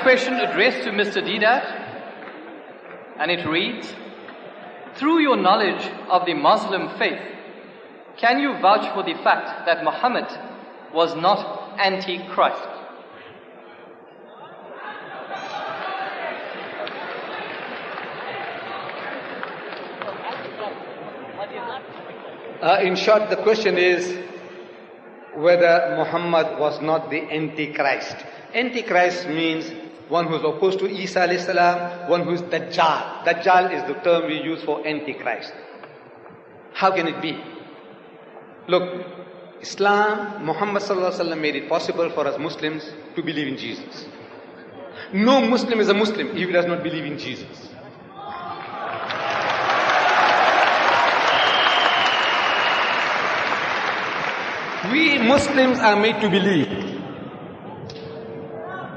question addressed to Mr. Deedat, and it reads, through your knowledge of the Muslim faith, can you vouch for the fact that Muhammad was not Antichrist? In short, the question is whether Muhammad was not the Antichrist. Antichrist means one who is opposed to Isa alayhi salam, one who is Dajjal. Dajjal is the term we use for Antichrist. How can it be? Look, Islam, Muhammad sallallahu alaihi wasallam made it possible for us Muslims to believe in Jesus. No Muslim is a Muslim if he does not believe in Jesus. We Muslims are made to believe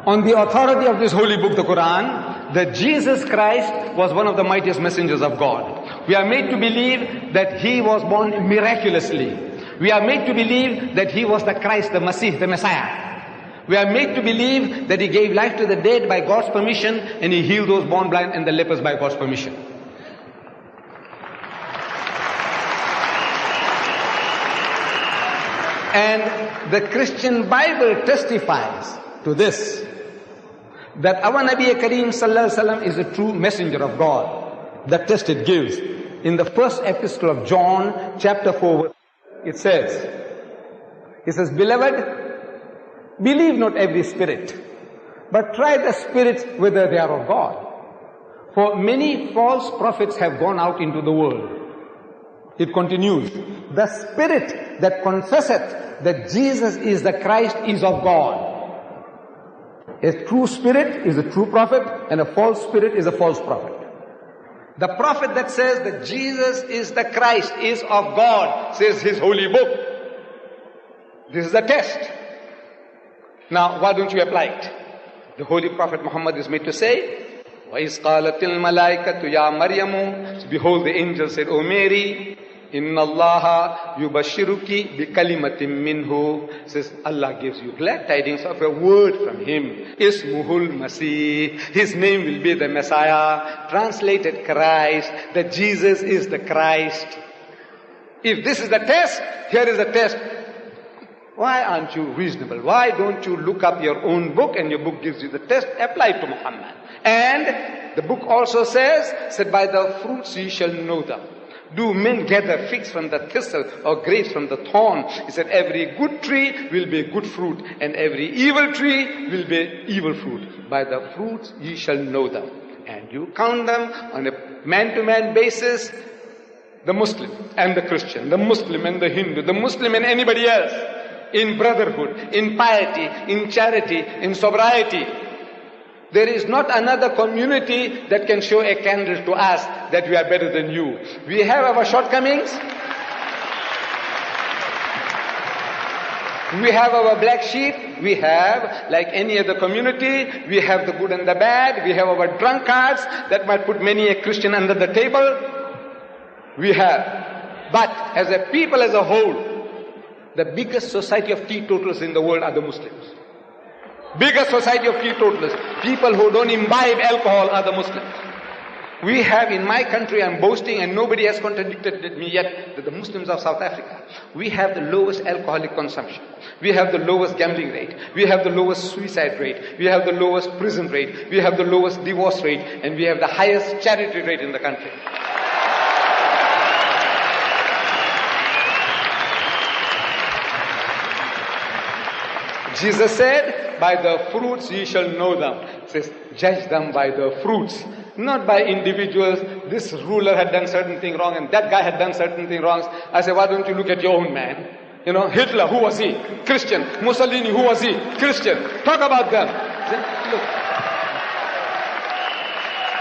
on the authority of this holy book, the Quran, that Jesus Christ was one of the mightiest messengers of God. We are made to believe that he was born miraculously. We are made to believe that he was the Christ, the Masih, the Messiah. We are made to believe that he gave life to the dead by God's permission, and he healed those born blind and the lepers by God's permission. And the Christian Bible testifies to this, that our Nabi Kareem sallallahu alaihi wasallam is a true messenger of God. The test it gives. In the first epistle of John, chapter 4, it says, Beloved, believe not every spirit, but try the spirits whether they are of God. For many false prophets have gone out into the world. It continues, the spirit that confesseth that Jesus is the Christ is of God. A true spirit is a true prophet, and a false spirit is a false prophet. The prophet that says that Jesus is the Christ is of God, says his holy book. This is a test. Now, why don't you apply it? The holy prophet Muhammad is made to say, وَإِذْ قَالَتِ الْمَلَائِكَةُ يَا مَرْيَمُ, behold, the angel said, O Mary, Inna Allah yubashiruki bi kalimatin minhu, says Allah gives you glad tidings of a word from him. Ismuhul Masih, his name will be the Messiah, translated Christ, that Jesus is the Christ. If this is the test, here is the test. Why aren't you reasonable? Why don't you look up your own book, and your book gives you the test, apply it to Muhammad. And the book also says, by the fruits ye shall know them. Do men gather figs from the thistle or grapes from the thorn? He said, every good tree will be good fruit, and every evil tree will be evil fruit. By the fruits ye shall know them. And you count them on a man-to-man basis, the Muslim and the Christian, the Muslim and the Hindu, the Muslim and anybody else, in brotherhood, in piety, in charity, in sobriety. There is not another community that can show a candle to us that we are better than you. We have our shortcomings. We have our black sheep. We have, like any other community, we have the good and the bad. We have our drunkards that might put many a Christian under the table. We have. But as a people as a whole, the biggest society of teetotalers in the world are the Muslims. Biggest society of teetotalers, people who don't imbibe alcohol, are the Muslims. We have in my country, I'm boasting and nobody has contradicted me yet, that the Muslims of South Africa, we have the lowest alcoholic consumption. We have the lowest gambling rate. We have the lowest suicide rate. We have the lowest prison rate. We have the lowest divorce rate. And we have the highest charity rate in the country. Jesus said, by the fruits ye shall know them. It says, judge them by the fruits, not by individuals. This ruler had done certain thing wrong and that guy had done certain thing wrong. I said, why don't you look at your own man? You know, Hitler, who was he? Christian. Mussolini, who was he? Christian. Talk about them. Look.